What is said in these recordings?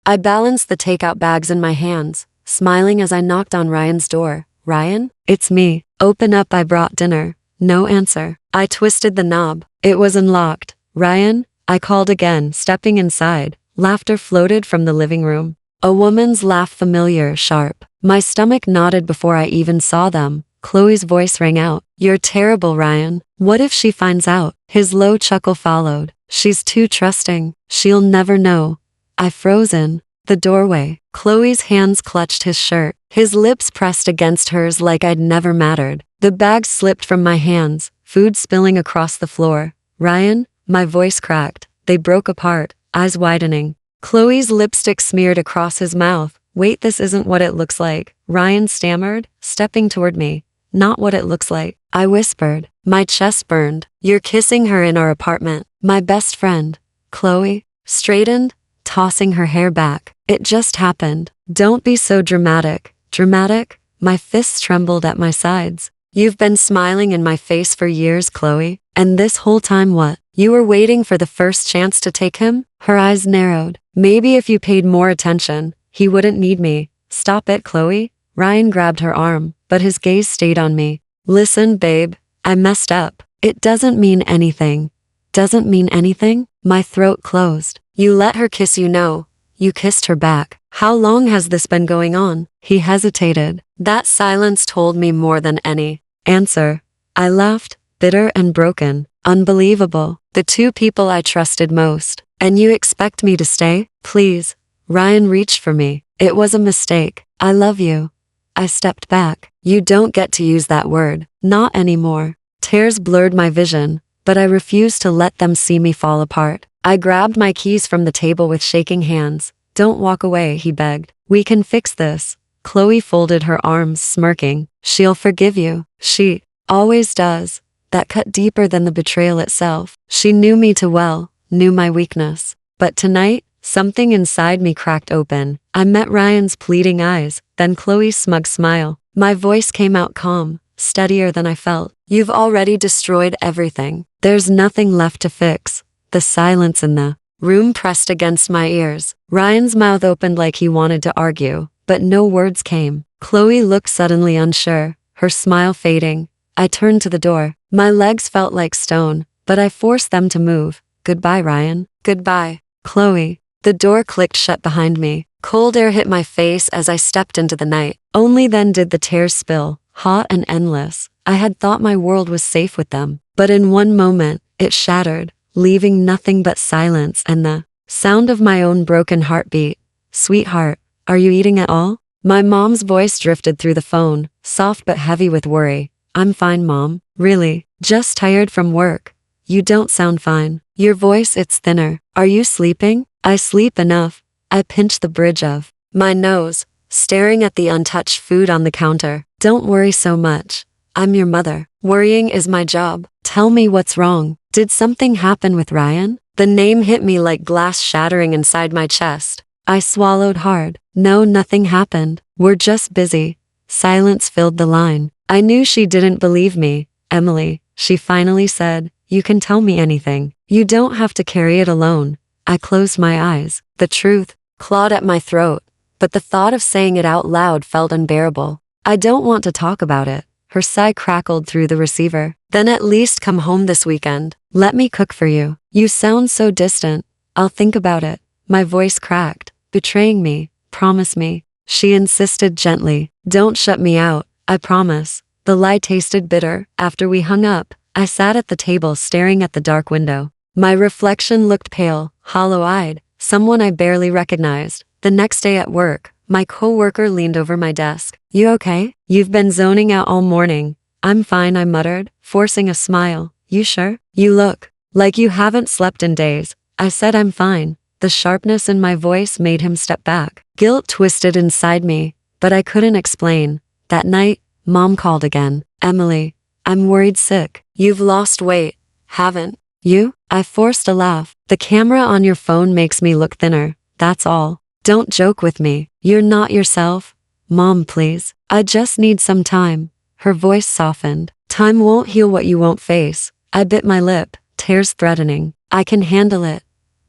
I balanced the takeout bags in my hands, smiling as I knocked on Ryan's door. Ryan? It's me. Open up, I brought dinner. No answer. I twisted the knob. It was unlocked. Ryan? I called again, stepping inside. Laughter floated from the living room. A woman's laugh, familiar, sharp. My stomach knotted before I even saw them. Chloe's voice rang out. You're terrible, Ryan. What if she finds out? His low chuckle followed. She's too trusting. She'll never know. I froze in the doorway. Chloe's hands clutched his shirt. His lips pressed against hers like I'd never mattered. The bag slipped from my hands, food spilling across the floor. Ryan? My voice cracked. They broke apart, eyes widening. Chloe's lipstick smeared across his mouth. Wait, this isn't what it looks like. Ryan stammered, stepping toward me. Not what it looks like. I whispered. My chest burned. You're kissing her in our apartment. My best friend. Chloe straightened, tossing her hair back. It just happened. Don't be so dramatic. Dramatic? My fists trembled at my sides. You've been smiling in my face for years, Chloe. And this whole time what? You were waiting for the first chance to take him? Her eyes narrowed. Maybe if you paid more attention, he wouldn't need me. Stop it, Chloe. Ryan grabbed her arm, but his gaze stayed on me. Listen, babe. I messed up. It doesn't mean anything. Doesn't mean anything? My throat closed. You let her kiss you, no. You kissed her back. How long has this been going on? He hesitated. That silence told me more than any answer. I laughed, bitter and broken. Unbelievable. The two people I trusted most. And you expect me to stay? Please. Ryan reached for me. It was a mistake. I love you. I stepped back. You don't get to use that word. Not anymore. Tears blurred my vision, but I refused to let them see me fall apart. I grabbed my keys from the table with shaking hands. Don't walk away, he begged. We can fix this. Chloe folded her arms, smirking. She'll forgive you. She always does. That cut deeper than the betrayal itself. She knew me too well, knew my weakness. But tonight, something inside me cracked open. I met Ryan's pleading eyes, then Chloe's smug smile. My voice came out calm, steadier than I felt. You've already destroyed everything. There's nothing left to fix. The silence in the room pressed against my ears. Ryan's mouth opened like he wanted to argue, but no words came. Chloe looked suddenly unsure, her smile fading. I turned to the door. My legs felt like stone, but I forced them to move. Goodbye, Ryan. Goodbye, Chloe. The door clicked shut behind me. Cold air hit my face as I stepped into the night. Only then did the tears spill, hot and endless. I had thought my world was safe with them, but in one moment, it shattered, leaving nothing but silence and the sound of my own broken heartbeat. Sweetheart, are you eating at all? My mom's voice drifted through the phone, soft but heavy with worry. I'm fine, Mom. Really, just tired from work. You don't sound fine. Your voice, it's thinner. Are you sleeping? I sleep enough. I pinched the bridge of my nose, staring at the untouched food on the counter. Don't worry so much. I'm your mother. Worrying is my job. Tell me what's wrong. Did something happen with Ryan? The name hit me like glass shattering inside my chest. I swallowed hard. No, nothing happened. We're just busy. Silence filled the line. I knew she didn't believe me. Emily, she finally said, you can tell me anything. You don't have to carry it alone. I closed my eyes. The truth clawed at my throat, but the thought of saying it out loud felt unbearable. I don't want to talk about it. Her sigh crackled through the receiver. Then at least come home this weekend. Let me cook for you. You sound so distant. I'll think about it. My voice cracked. Betraying me. Promise me. She insisted gently. Don't shut me out. I promise. The lie tasted bitter. After we hung up, I sat at the table staring at the dark window. My reflection looked pale, hollow-eyed, someone I barely recognized. The next day at work, my coworker leaned over my desk. You okay? You've been zoning out all morning. I'm fine, I muttered, forcing a smile. You sure? You look like you haven't slept in days. I said I'm fine. The sharpness in my voice made him step back. Guilt twisted inside me, but I couldn't explain. That night, Mom called again. Emily, I'm worried sick. You've lost weight, haven't you? I forced a laugh. The camera on your phone makes me look thinner. That's all. Don't joke with me. You're not yourself. Mom, please. I just need some time. Her voice softened. Time won't heal what you won't face. I bit my lip, tears threatening. I can handle it.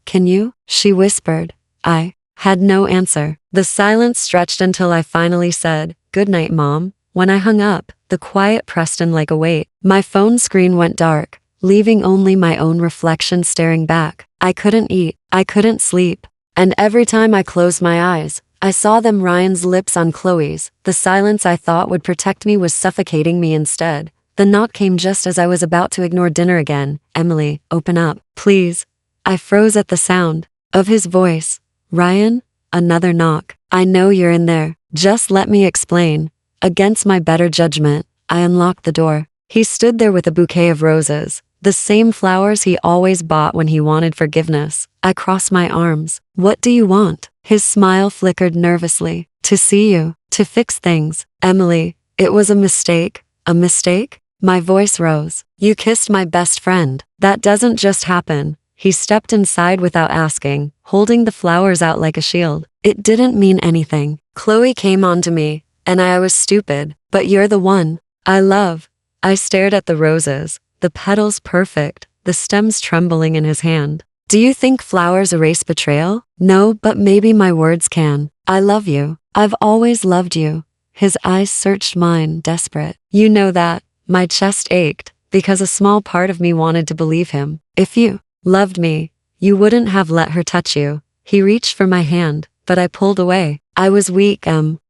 Can you? She whispered. I Had no answer. The silence stretched until I finally said, "Good night, Mom." When I hung up, the quiet pressed in like a weight. My phone screen went dark, leaving only my own reflection staring back. I couldn't eat. I couldn't sleep. And every time I closed my eyes, I saw them, Ryan's lips on Chloe's. The silence I thought would protect me was suffocating me instead. The knock came just as I was about to ignore dinner again. "Emily, open up, please." I froze at the sound of his voice. "Ryan?" Another knock. "I know you're in there. Just let me explain." Against my better judgment, I unlocked the door. He stood there with a bouquet of roses, the same flowers he always bought when he wanted forgiveness. I crossed my arms. "What do you want?" His smile flickered nervously. "To see you. To fix things." "Emily, it was a mistake." "A mistake?" My voice rose. "You kissed my best friend. That doesn't just happen." He stepped inside without asking, holding the flowers out like a shield. "It didn't mean anything. Chloe came onto me, and I was stupid. But you're the one I love." I stared at the roses, the petals perfect, the stems trembling in his hand. "Do you think flowers erase betrayal?" "No, but maybe my words can. I love you. I've always loved you." His eyes searched mine, desperate. "You know that." My chest ached, because a small part of me wanted to believe him. "If you loved me, you wouldn't have let her touch you." He reached for my hand, but I pulled away. "I was weak,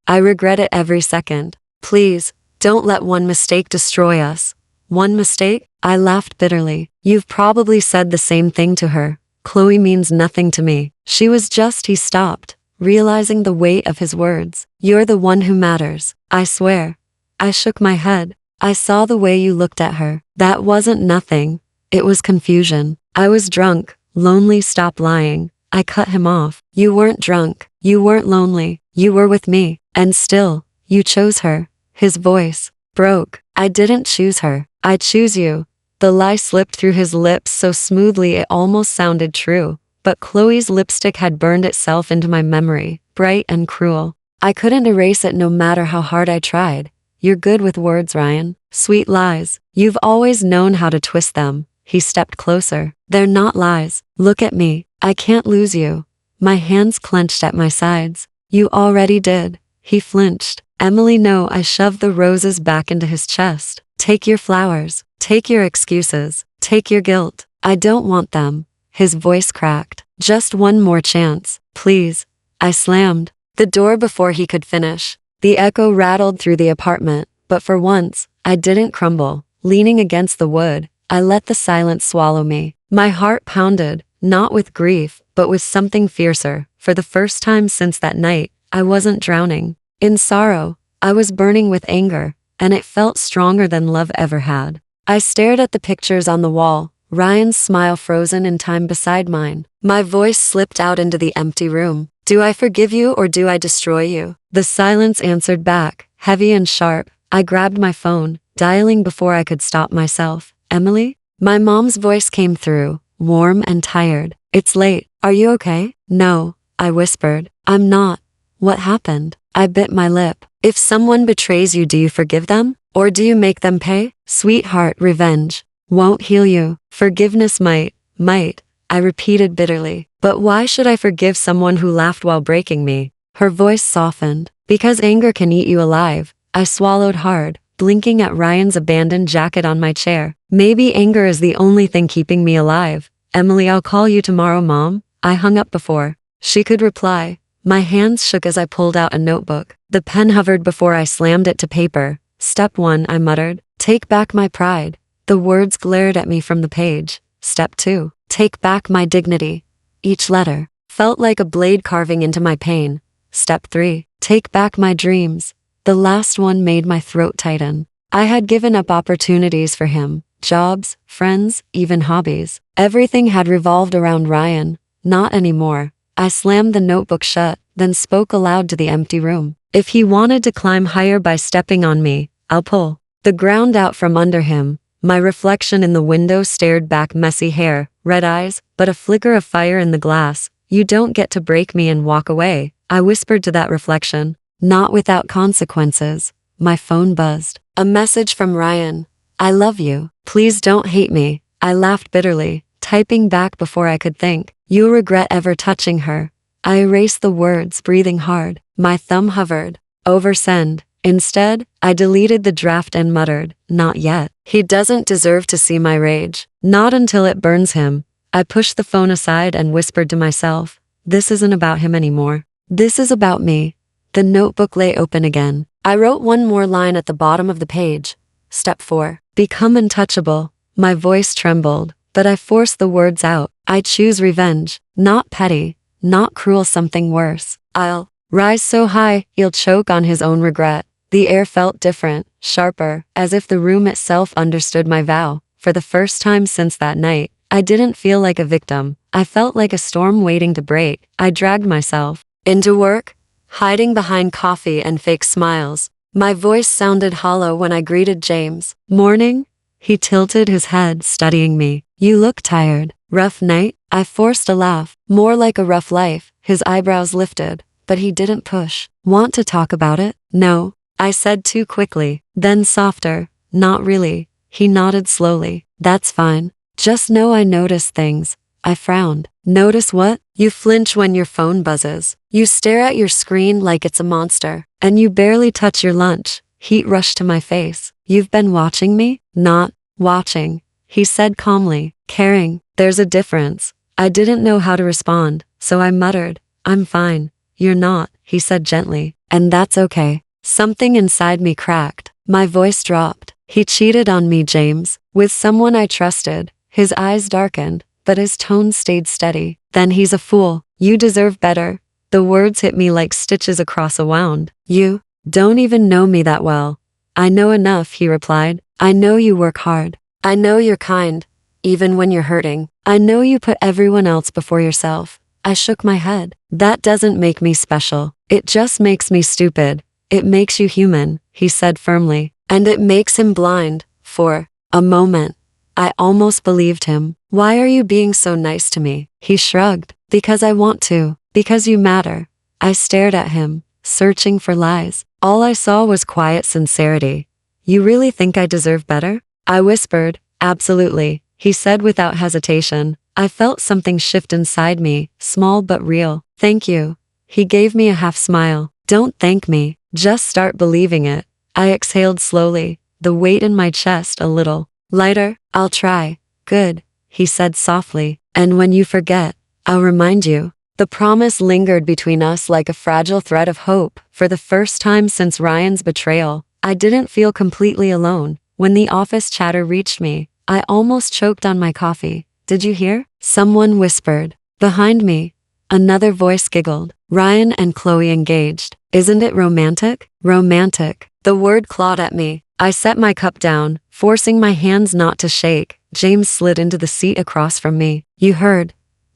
I regret it every second. Please, don't let one mistake destroy us." "One mistake?" I laughed bitterly. "You've probably said the same thing to her. Chloe means nothing to me. She was just..." He stopped, realizing the weight of his words. "You're the one who matters. I swear." I shook my head. "I saw the way you looked at her. That wasn't nothing. It was confusion. I was drunk, lonely." "Stop lying." I cut him off. "You weren't drunk. You weren't lonely. You were with me. And still, you chose her." His voice broke. "I didn't choose her. I choose you." The lie slipped through his lips so smoothly it almost sounded true. But Chloe's lipstick had burned itself into my memory, bright and cruel. I couldn't erase it no matter how hard I tried. "You're good with words, Ryan. Sweet lies. You've always known how to twist them." He stepped closer. "They're not lies. Look at me. I can't lose you." My hands clenched at my sides. "You already did." He flinched. "Emily, no." I shoved the roses back into his chest. "Take your flowers. Take your excuses. Take your guilt. I don't want them." His voice cracked. "Just one more chance, please." I slammed the door before he could finish. The echo rattled through the apartment, but for once, I didn't crumble. Leaning against the wood, I let the silence swallow me. My heart pounded, not with grief, but with something fiercer. For the first time since that night, I wasn't drowning in sorrow. I was burning with anger, and it felt stronger than love ever had. I stared at the pictures on the wall, Ryan's smile frozen in time beside mine. My voice slipped out into the empty room. "Do I forgive you or do I destroy you?" The silence answered back, heavy and sharp. I grabbed my phone, dialing before I could stop myself. "Emily?" My mom's voice came through, warm and tired. "It's late. Are you okay?" "No," I whispered. "I'm not." "What happened?" I bit my lip. "If someone betrays you, do you forgive them? Or do you make them pay?" "Sweetheart, revenge won't heal you. Forgiveness might. I repeated bitterly. "But why should I forgive someone who laughed while breaking me?" Her voice softened. "Because anger can eat you alive." I swallowed hard, blinking at Ryan's abandoned jacket on my chair. "Maybe anger is the only thing keeping me alive." "Emily, I'll call you tomorrow, Mom." I hung up before she could reply. My hands shook as I pulled out a notebook. The pen hovered before I slammed it to paper. "Step 1, I muttered. Take back my pride." The words glared at me from the page. "Step 2, take back my dignity." Each letter felt like a blade carving into my pain. "Step 3, take back my dreams." The last one made my throat tighten. I had given up opportunities for him, jobs, friends, even hobbies. Everything had revolved around Ryan. Not anymore. I slammed the notebook shut, then spoke aloud to the empty room. "If he wanted to climb higher by stepping on me, I'll pull the ground out from under him." My reflection in the window stared back, messy hair, red eyes, but a flicker of fire in the glass. "You don't get to break me and walk away," I whispered to that reflection. "Not without consequences." My phone buzzed. A message from Ryan. "I love you. Please don't hate me." I laughed bitterly, typing back before I could think. "You'll regret ever touching her." I erased the words, breathing hard. My thumb hovered over send. Instead, I deleted the draft and muttered, "Not yet. He doesn't deserve to see my rage. Not until it burns him." I pushed the phone aside and whispered to myself, "This isn't about him anymore. This is about me." The notebook lay open again. I wrote one more line at the bottom of the page. Step 4. Become untouchable. My voice trembled, but I forced the words out. I choose revenge. Not petty. Not cruel, something worse. I'll rise so high, he'll choke on his own regret. The air felt different, sharper, as if the room itself understood my vow. For the first time since that night, I didn't feel like a victim. I felt like a storm waiting to break. I dragged myself into work, hiding behind coffee and fake smiles. My voice sounded hollow when I greeted James. "Morning?" He tilted his head, studying me. "You look tired. Rough night?" I forced a laugh, more like a rough life. His eyebrows lifted, but he didn't push. "Want to talk about it?" "No," I said too quickly. Then softer, "Not really." He nodded slowly. "That's fine. Just know I notice things." I frowned. "Notice what?" "You flinch when your phone buzzes. You stare at your screen like it's a monster. And you barely touch your lunch." Heat rushed to my face. "You've been watching me?" "Not watching," he said calmly. "Caring. There's a difference." I didn't know how to respond, so I muttered, "I'm fine." "You're not," he said gently. "And that's okay." Something inside me cracked. My voice dropped. "He cheated on me, James, with someone I trusted." His eyes darkened, but his tone stayed steady. "Then he's a fool. You deserve better." The words hit me like stitches across a wound. "You don't even know me that well." "I know enough," he replied. "I know you work hard. I know you're kind, even when you're hurting. I know you put everyone else before yourself." I shook my head. "That doesn't make me special. It just makes me stupid." "It makes you human," he said firmly. "And it makes him blind." For a moment, I almost believed him. "Why are you being so nice to me?" He shrugged. "Because I want to. Because you matter." I stared at him, searching for lies. All I saw was quiet sincerity. "You really think I deserve better?" I whispered. "Absolutely," he said without hesitation. I felt something shift inside me, small but real. "Thank you." He gave me a half smile. "Don't thank me. Just start believing it." I exhaled slowly, the weight in my chest a little lighter. "I'll try." "Good," he said softly. "And when you forget, I'll remind you." The promise lingered between us like a fragile thread of hope. For the first time since Ryan's betrayal, I didn't feel completely alone. When the office chatter reached me, I almost choked on my coffee. "Did you hear?" someone whispered. Behind me, another voice giggled. "Ryan and Chloe engaged. Isn't it romantic?" Romantic. The word clawed at me. I set my cup down, forcing my hands not to shake. James slid into the seat across from me. "You heard,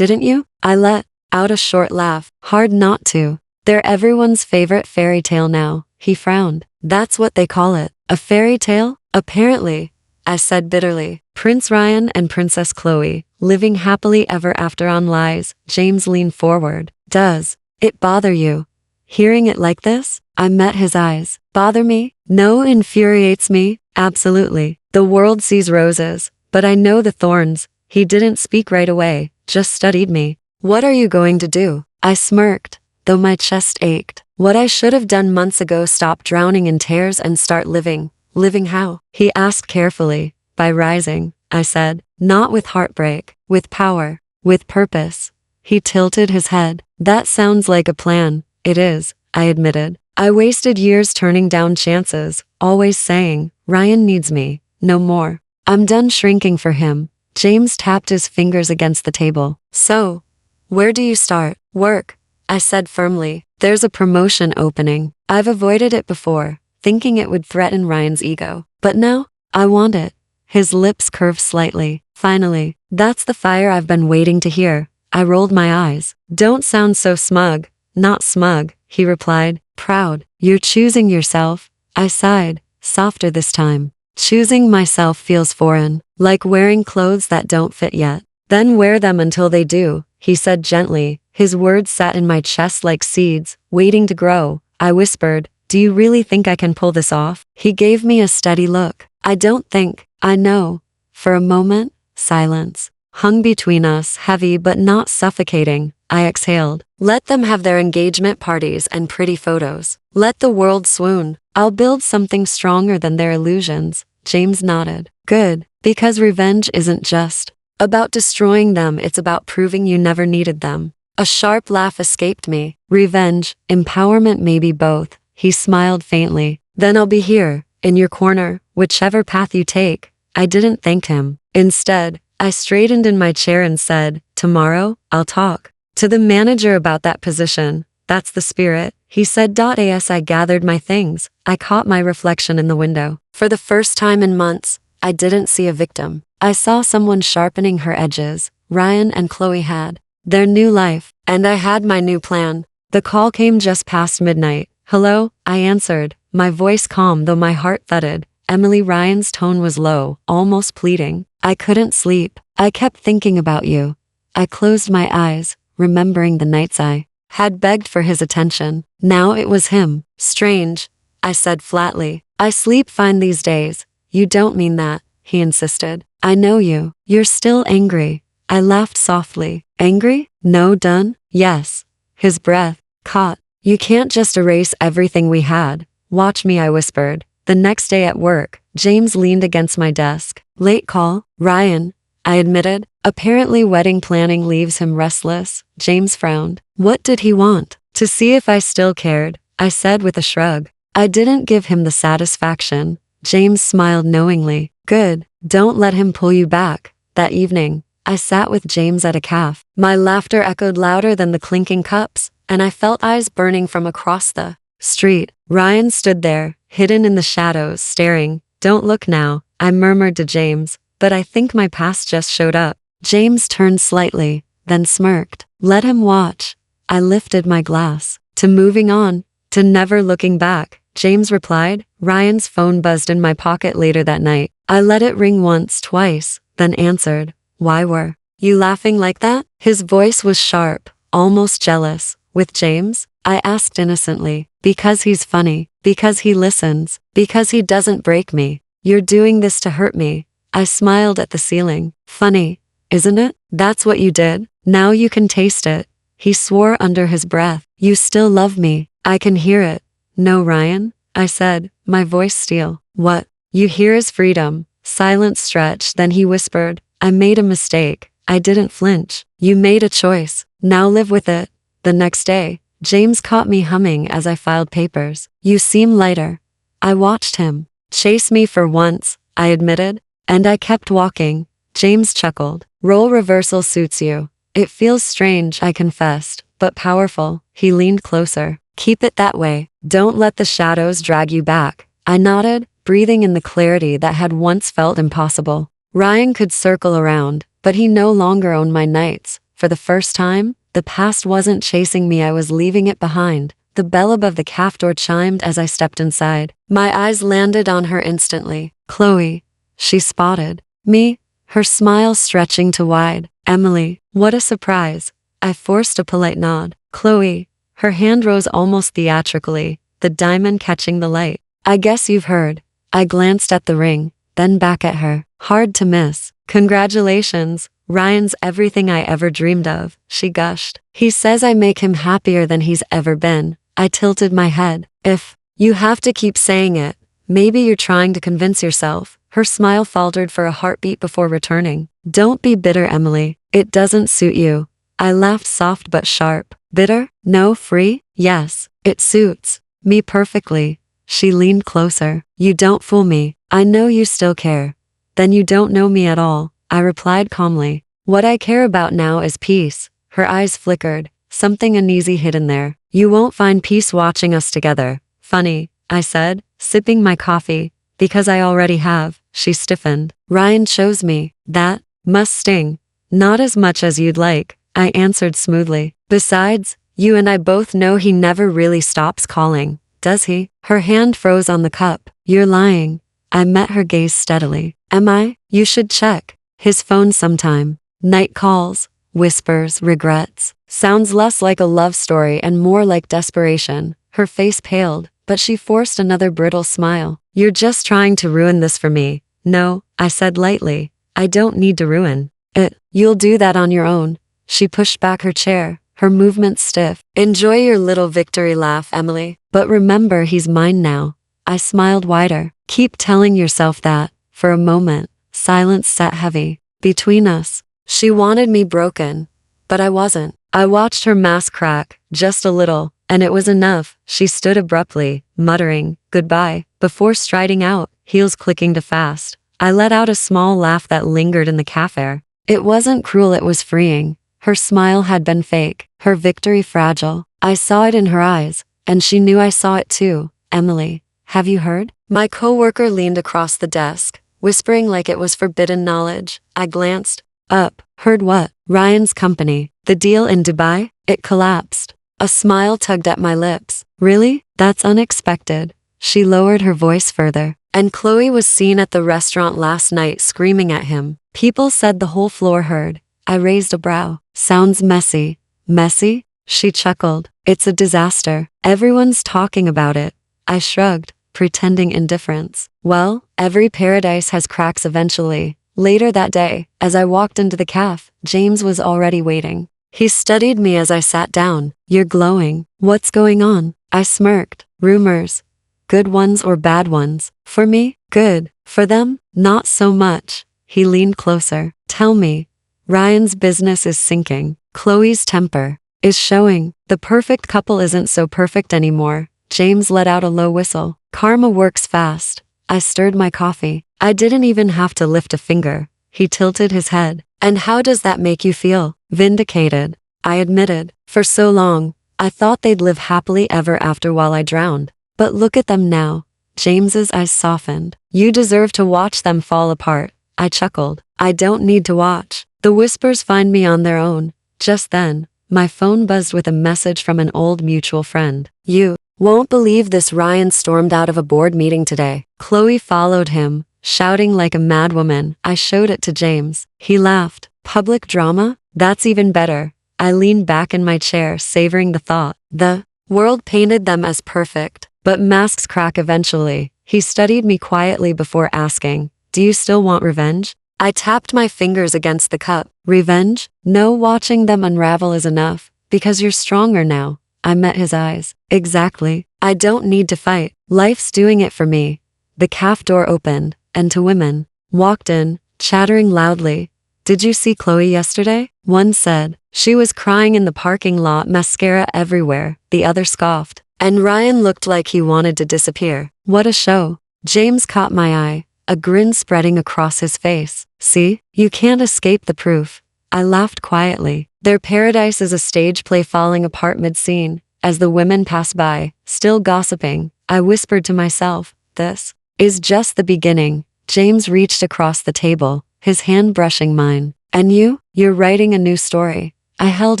didn't you?" I let out a short laugh. "Hard not to. They're everyone's favorite fairy tale now." He frowned. "That's what they call it. A fairy tale?" "Apparently," I said bitterly. "Prince Ryan and Princess Chloe, living happily ever after on lies." James leaned forward. "Does it bother you hearing it like this?" I met his eyes. "Bother me?" "No, infuriates me." "Absolutely. The world sees roses, but I know the thorns." He didn't speak right away, just studied me. "What are you going to do?" I smirked, though my chest ached. "What I should have done months ago, stop drowning in tears and start living." "Living how?" he asked carefully. "By rising," I said. "Not with heartbreak, with power, with purpose." He tilted his head. "That sounds like a plan." "It is," I admitted. "I wasted years turning down chances, always saying, 'Ryan needs me.' No more. I'm done shrinking for him." James tapped his fingers against the table. "So, where do you start?" "Work," I said firmly. "There's a promotion opening. I've avoided it before, thinking it would threaten Ryan's ego. But now, I want it." His lips curved slightly. "Finally, that's the fire I've been waiting to hear." I rolled my eyes. "Don't sound so smug." "Not smug," he replied. "Proud." "You're choosing yourself." I sighed, softer this time. "Choosing myself feels foreign, like wearing clothes that don't fit yet." "Then wear them until they do," he said gently. His words sat in my chest like seeds, waiting to grow. I whispered, "Do you really think I can pull this off?" He gave me a steady look. "I don't think I know." For a moment, silence hung between us, heavy but not suffocating. I exhaled. Let them have their engagement parties and pretty photos. Let the world swoon. I'll build something stronger than their illusions. James nodded. Good, because revenge isn't just about destroying them, it's about proving you never needed them. A sharp laugh escaped me. Revenge, empowerment, maybe both. He smiled faintly. Then I'll be here, in your corner, whichever path you take. I didn't thank him. Instead, I straightened in my chair and said, tomorrow, I'll talk to the manager about that position. That's the spirit, he said. As I gathered my things, I caught my reflection in the window. For the first time in months, I didn't see a victim. I saw someone sharpening her edges. Ryan and Chloe had their new life, and I had my new plan. The call came just past midnight. Hello, I answered, my voice calm though my heart thudded. Emily. Ryan's tone was low, almost pleading. I couldn't sleep. I kept thinking about you. I closed my eyes, remembering the nights I had begged for his attention. Now it was him. Strange, I said flatly. I sleep fine these days. You don't mean that, he insisted. I know you. You're still angry. I laughed softly. Angry? No, done? Yes. His breath caught. You can't just erase everything we had. Watch me, I whispered. The next day at work, James leaned against my desk. Late call? Ryan, I admitted. Apparently wedding planning leaves him restless. James frowned. What did he want? To see if I still cared, I said with a shrug. I didn't give him the satisfaction. James smiled knowingly. Good, don't let him pull you back. That evening, I sat with James at a cafe. My laughter echoed louder than the clinking cups, and I felt eyes burning from across the street. Ryan stood there, hidden in the shadows, staring. Don't look now, I murmured to James, but I think my past just showed up. James turned slightly, then smirked. Let him watch. I lifted my glass. To moving on, to never looking back, James replied. Ryan's phone buzzed in my pocket later that night. I let it ring once, twice, then answered. Why were you laughing like that? His voice was sharp, almost jealous. With James? I asked innocently. Because he's funny. Because he listens. Because he doesn't break me. You're doing this to hurt me. I smiled at the ceiling. Funny, isn't it? That's what you did. Now you can taste it. He swore under his breath. You still love me. I can hear it. No, Ryan, I said, my voice steel. What you hear is freedom. Silence stretched, then he whispered. I made a mistake. I didn't flinch. You made a choice. Now live with it. The next day, James caught me humming as I filed papers. You seem lighter. I watched him chase me for once, I admitted, and I kept walking. James chuckled. Role reversal suits you. It feels strange, I confessed, but powerful. He leaned closer. Keep it that way. Don't let the shadows drag you back. I nodded, breathing in the clarity that had once felt impossible. Ryan could circle around, but he no longer owned my nights. For the first time, the past wasn't chasing me, I was leaving it behind. The bell above the cafe door chimed as I stepped inside. My eyes landed on her instantly. Chloe, she spotted me, her smile stretching to wide. Emily, what a surprise. I forced a polite nod. Chloe, her hand rose almost theatrically, the diamond catching the light. I guess you've heard. I glanced at the ring, then back at her. Hard to miss. Congratulations. Ryan's everything I ever dreamed of, she gushed. He says I make him happier than he's ever been. I tilted my head. If you have to keep saying it, maybe you're trying to convince yourself. Her smile faltered for a heartbeat before returning. Don't be bitter, Emily. It doesn't suit you. I laughed soft but sharp. Bitter? No, free? Yes. It suits me perfectly. She leaned closer. You don't fool me. I know you still care. Then you don't know me at all, I replied calmly. What I care about now is peace. Her eyes flickered, something uneasy hidden there. You won't find peace watching us together. Funny, I said, sipping my coffee. Because I already have. She stiffened. Ryan chose me. That must sting. Not as much as you'd like, I answered smoothly. Besides, you and I both know he never really stops calling, does he? Her hand froze on the cup. You're lying. I met her gaze steadily. Am I? You should check his phone sometime. Night calls, whispers, regrets. Sounds less like a love story and more like desperation. Her face paled, but she forced another brittle smile. You're just trying to ruin this for me. No, I said lightly. I don't need to ruin it. You'll do that on your own. She pushed back her chair. her movements stiff. Enjoy your little victory laugh, Emily. But remember, he's mine now. I smiled wider. Keep telling yourself that. For a moment, silence sat heavy between us. She wanted me broken, but I wasn't. I watched her mask crack, just a little, and it was enough. She stood abruptly, muttering, "Goodbye," before striding out, heels clicking to fast. I let out a small laugh that lingered in the cafe. It wasn't cruel, it was freeing. Her smile had been fake, her victory fragile. I saw it in her eyes, and she knew I saw it too. "Emily, have you heard?" My coworker leaned across the desk, whispering like it was forbidden knowledge. I glanced up. Heard what? Ryan's company. The deal in Dubai? It collapsed. A smile tugged at my lips. Really? That's unexpected. She lowered her voice further. And Chloe was seen at the restaurant last night screaming at him. People said the whole floor heard. I raised a brow. Sounds messy. Messy? She chuckled. It's a disaster. Everyone's talking about it. I shrugged, pretending indifference. Well, every paradise has cracks eventually. Later that day, as I walked into the cafe, James was already waiting. He studied me as I sat down. You're glowing. What's going on? I smirked. Rumors. Good ones or bad ones. For me, good. For them, not so much. He leaned closer. Tell me. Ryan's business is sinking. Chloe's temper is showing. The perfect couple isn't so perfect anymore. James let out a low whistle. Karma works fast. I stirred my coffee. I didn't even have to lift a finger. He tilted his head. And how does that make you feel? Vindicated. I admitted. For so long, I thought they'd live happily ever after while I drowned. But look at them now. James's eyes softened. You deserve to watch them fall apart. I chuckled. I don't need to watch. The whispers find me on their own. Just then, my phone buzzed with a message from an old mutual friend. You won't believe this. Ryan stormed out of a board meeting today. Chloe followed him, shouting like a madwoman. I showed it to James. He laughed. Public drama? That's even better. I leaned back in my chair, savoring the thought. The world painted them as perfect, but masks crack eventually. He studied me quietly before asking, do you still want revenge? I tapped my fingers against the cup. Revenge? No, watching them unravel is enough, because you're stronger now. I met his eyes. Exactly. I don't need to fight. Life's doing it for me. The cafe door opened, and two women walked in, chattering loudly. Did you see Chloe yesterday? One said. She was crying in the parking lot, mascara everywhere. The other scoffed. And Ryan looked like he wanted to disappear. What a show. James caught my eye, a grin spreading across his face. See? You can't escape the proof. I laughed quietly. Their paradise is a stage play falling apart mid-scene. As the women passed by, still gossiping, I whispered to myself, this is just the beginning. James reached across the table, his hand brushing mine. And you're writing a new story. I held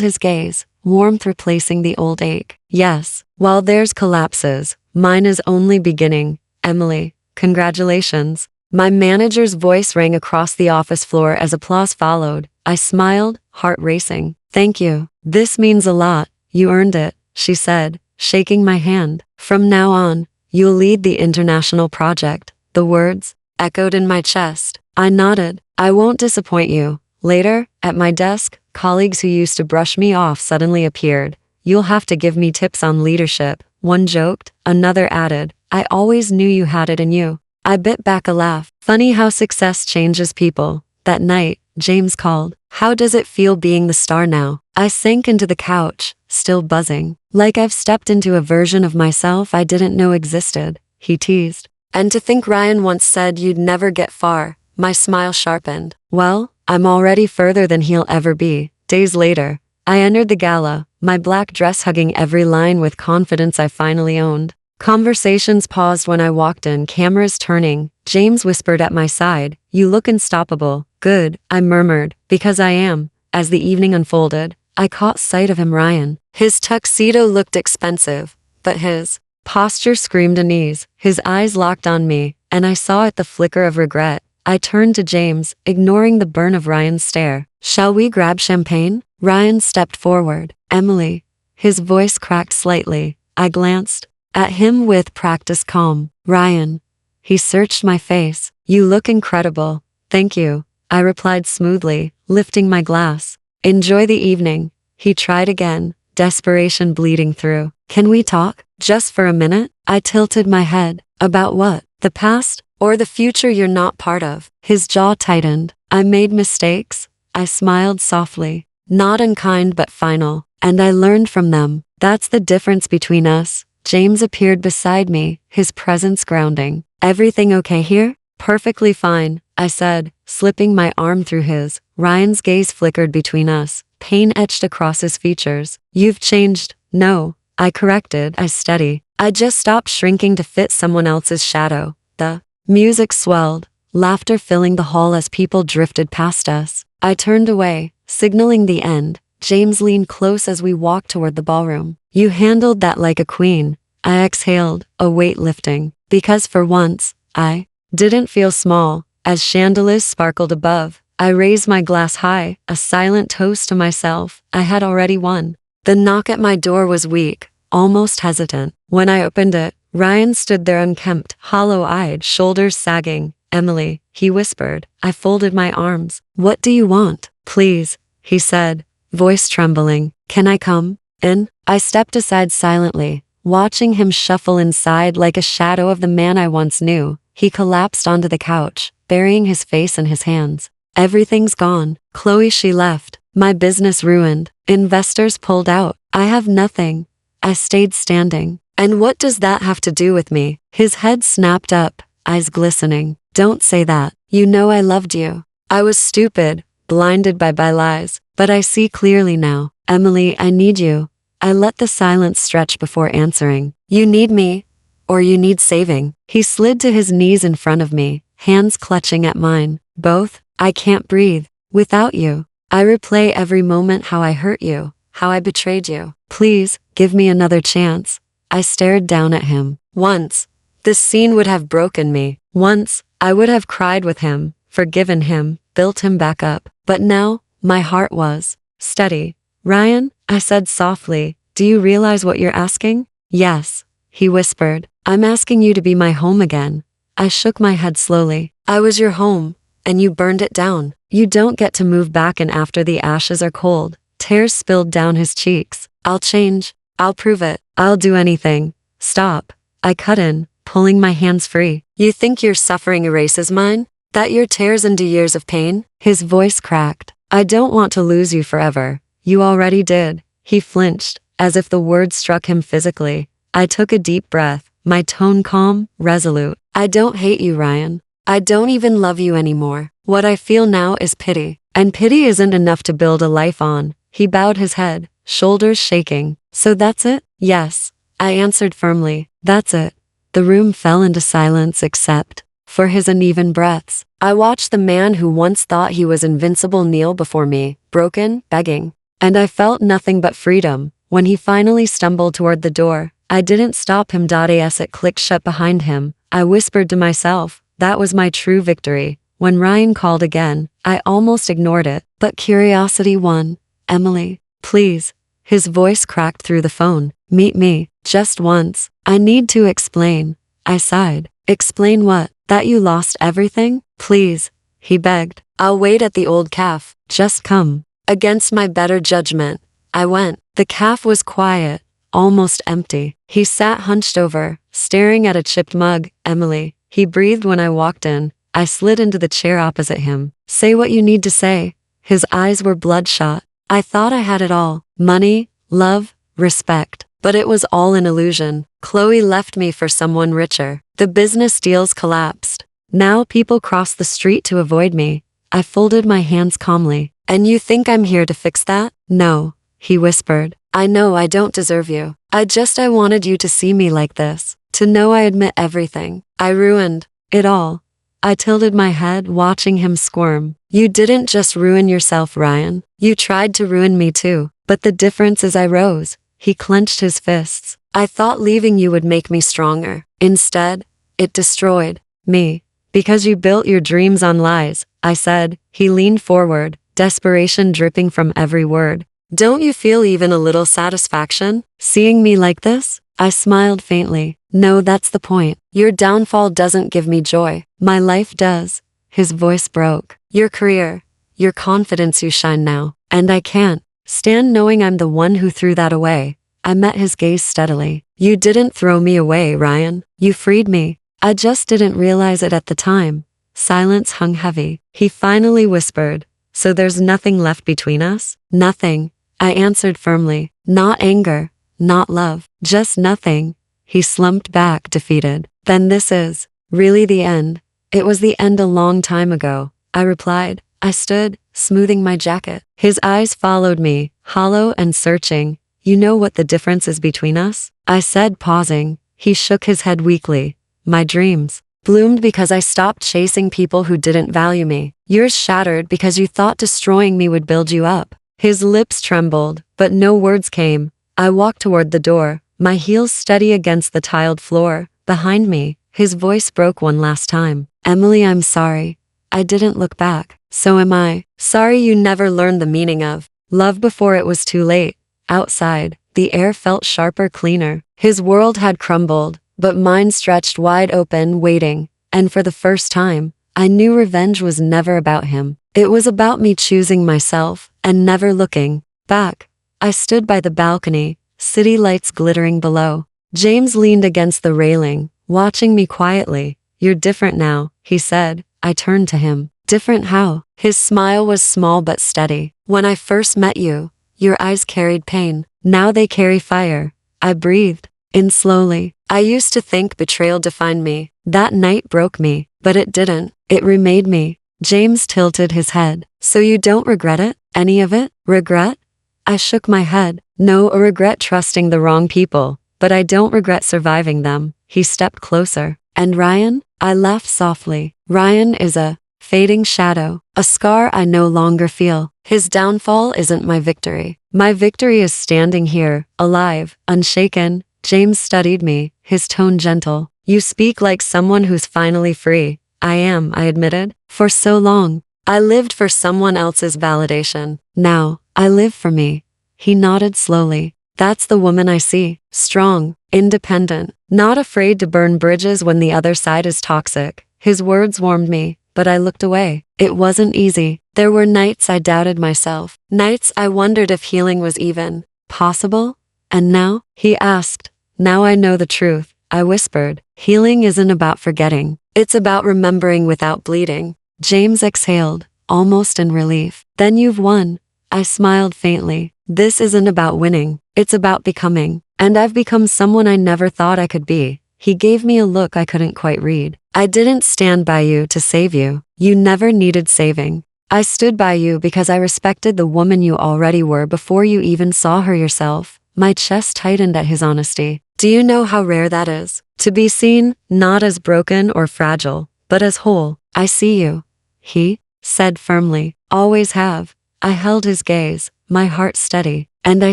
his gaze, warmth replacing the old ache. Yes, while theirs collapses, mine is only beginning. Emily, congratulations. My manager's voice rang across the office floor as applause followed. I smiled, heart racing. Thank you. This means a lot. You earned it, she said, shaking my hand. From now on, you'll lead the international project. The words echoed in my chest. I nodded. I won't disappoint you. Later, at my desk, colleagues who used to brush me off suddenly appeared. You'll have to give me tips on leadership. One joked, another added, I always knew you had it in you. I bit back a laugh. Funny how success changes people. That night, James called. How does it feel being the star now? I sank into the couch, still buzzing. Like I've stepped into a version of myself I didn't know existed. He teased. And to think Ryan once said you'd never get far. My smile sharpened. Well, I'm already further than he'll ever be. Days later, I entered the gala, my black dress hugging every line with confidence I finally owned. Conversations paused when I walked in, cameras turning. James whispered at my side, you look unstoppable. Good, I murmured, because I am. As the evening unfolded, I caught sight of him. Ryan. His tuxedo looked expensive, but his posture screamed unease. His eyes locked on me, and I saw at the flicker of regret. I turned to James, ignoring the burn of Ryan's stare. Shall we grab champagne? Ryan stepped forward. Emily. His voice cracked slightly. I glanced at him with practiced calm. Ryan. He searched my face. You look incredible. Thank you. I replied smoothly, lifting my glass. Enjoy the evening. He tried again, desperation bleeding through. Can we talk? Just for a minute? I tilted my head. About what? The past? Or the future you're not part of? His jaw tightened. I made mistakes. I smiled softly. Not unkind but final. And I learned from them. That's the difference between us. James appeared beside me, his presence grounding. Everything okay here? Perfectly fine, I said, slipping my arm through his. Ryan's gaze flickered between us, pain etched across his features. You've changed. No, I corrected, I steady. I just stopped shrinking to fit someone else's shadow. The music swelled, laughter filling the hall as people drifted past us. I turned away, signaling the end. James leaned close as we walked toward the ballroom. You handled that like a queen. I exhaled, a weight lifting. Because for once, I didn't feel small. As chandeliers sparkled above, I raised my glass high, a silent toast to myself. I had already won. The knock at my door was weak, almost hesitant. When I opened it, Ryan stood there unkempt, hollow-eyed, shoulders sagging. Emily, he whispered. I folded my arms. What do you want? Please, he said, voice trembling. Can I come in? I stepped aside silently, watching him shuffle inside like a shadow of the man I once knew. He collapsed onto the couch, burying his face in his hands. Everything's gone. Chloe, she left. My business ruined. Investors pulled out. I have nothing. I stayed standing. And what does that have to do with me? His head snapped up, eyes glistening. Don't say that. You know I loved you. I was stupid, blinded by lies, but I see clearly now. Emily, I need you. I let the silence stretch before answering. You need me, or you need saving. He slid to his knees in front of me, hands clutching at mine. Both. I can't breathe without you. I replay every moment how I hurt you, how I betrayed you. Please, give me another chance. I stared down at him. Once, this scene would have broken me. Once, I would have cried with him, forgiven him, built him back up. But now, my heart was steady. Ryan, I said softly, do you realize what you're asking? Yes, he whispered. I'm asking you to be my home again. I shook my head slowly. I was your home, and you burned it down. You don't get to move back in after the ashes are cold. Tears spilled down his cheeks. I'll change. I'll prove it. I'll do anything. Stop. I cut in, pulling my hands free. You think your suffering erases mine? That your tears into years of pain? His voice cracked. I don't want to lose you forever. You already did. He flinched, as if the words struck him physically. I took a deep breath, my tone calm, resolute. I don't hate you, Ryan. I don't even love you anymore. What I feel now is pity. And pity isn't enough to build a life on. He bowed his head, shoulders shaking. So that's it? Yes. I answered firmly. That's it. The room fell into silence except for his uneven breaths. I watched the man who once thought he was invincible kneel before me, broken, begging. And I felt nothing but freedom. When he finally stumbled toward the door, I didn't stop him. As it clicked shut behind him, I whispered to myself, that was my true victory. When Ryan called again, I almost ignored it, but curiosity won. Emily, please. His voice cracked through the phone. Meet me, just once. I need to explain. I sighed. Explain what? That you lost everything? Please, he begged. I'll wait at the old cafe. Just come. Against my better judgment, I went. The cafe was quiet, almost empty. He sat hunched over, staring at a chipped mug. Emily, he breathed when I walked in. I slid into the chair opposite him. Say what you need to say. His eyes were bloodshot. I thought I had it all. Money, love, respect. But it was all an illusion. Chloe left me for someone richer. The business deals collapsed. Now people cross the street to avoid me. I folded my hands calmly. And you think I'm here to fix that? No, he whispered. I know I don't deserve you. I wanted you to see me like this. To know I admit everything. I ruined it all. I tilted my head, watching him squirm. You didn't just ruin yourself, Ryan. You tried to ruin me too. But the difference is I rose. He clenched his fists. I thought leaving you would make me stronger. Instead, it destroyed me. Because you built your dreams on lies, I said. He leaned forward, desperation dripping from every word. Don't you feel even a little satisfaction, seeing me like this? I smiled faintly. No, that's the point. Your downfall doesn't give me joy. My life does. His voice broke. Your career, your confidence, you shine now. And I can't Stand knowing I'm the one who threw that away. I met his gaze steadily. You didn't throw me away, Ryan. You freed me. I just didn't realize it at the time. Silence hung heavy. He finally whispered, so there's nothing left between us? Nothing. I answered firmly. Not anger. Not love. Just nothing. He slumped back, defeated. Then this is really the end. It was the end a long time ago, I replied. I stood, smoothing my jacket. His eyes followed me, hollow and searching. You know what the difference is between us? I said, pausing. He shook his head weakly. My dreams bloomed because I stopped chasing people who didn't value me. Yours shattered because you thought destroying me would build you up. His lips trembled, but no words came. I walked toward the door, my heels steady against the tiled floor. Behind me, his voice broke one last time. Emily, I'm sorry. I didn't look back. So am I. Sorry you never learned the meaning of love before it was too late. Outside, the air felt sharper, cleaner. His world had crumbled, but mine stretched wide open, waiting. And for the first time, I knew revenge was never about him. It was about me choosing myself and never looking back. I stood by the balcony, city lights glittering below. James leaned against the railing, watching me quietly. You're different now, he said. I turned to him. Different how? His smile was small but steady. When I first met you, your eyes carried pain. Now they carry fire. I breathed in slowly. I used to think betrayal defined me. That night broke me, but it didn't. It remade me. James tilted his head. So you don't regret it? Any of it? Regret? I shook my head. No, a regret trusting the wrong people, but I don't regret surviving them. He stepped closer. And Ryan? I laughed softly. Ryan is a fading shadow, a scar I no longer feel. His downfall isn't my victory. My victory is standing here, alive, unshaken. James studied me, his tone gentle. You speak like someone who's finally free. I am, I admitted. For so long, I lived for someone else's validation. Now, I live for me. He nodded slowly. That's the woman I see. Strong, independent, not afraid to burn bridges when the other side is toxic. His words warmed me, but I looked away. It wasn't easy. There were nights I doubted myself. Nights I wondered if healing was even possible. And now? He asked. Now I know the truth. I whispered. Healing isn't about forgetting. It's about remembering without bleeding. James exhaled, almost in relief. Then you've won. I smiled faintly. This isn't about winning. It's about becoming. And I've become someone I never thought I could be. He gave me a look I couldn't quite read. I didn't stand by you to save you. You never needed saving. I stood by you because I respected the woman you already were before you even saw her yourself. My chest tightened at his honesty. Do you know how rare that is? To be seen, not as broken or fragile, but as whole. I see you. He said firmly. Always have. I held his gaze, my heart steady. And I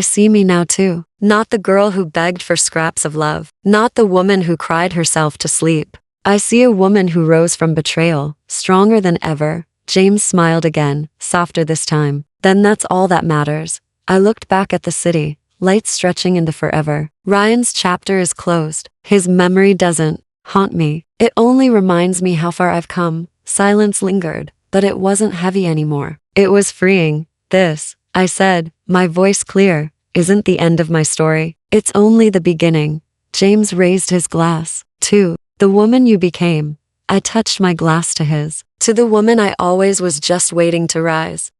see me now too. Not the girl who begged for scraps of love. Not the woman who cried herself to sleep. I see a woman who rose from betrayal, stronger than ever. James smiled again, softer this time. Then that's all that matters. I looked back at the city, lights stretching into forever. Ryan's chapter is closed. His memory doesn't haunt me. It only reminds me how far I've come. Silence lingered, but it wasn't heavy anymore. It was freeing. This, I said, my voice clear, isn't the end of my story. It's only the beginning. James raised his glass. To the woman you became. I touched my glass to his. To the woman I always was just waiting to rise.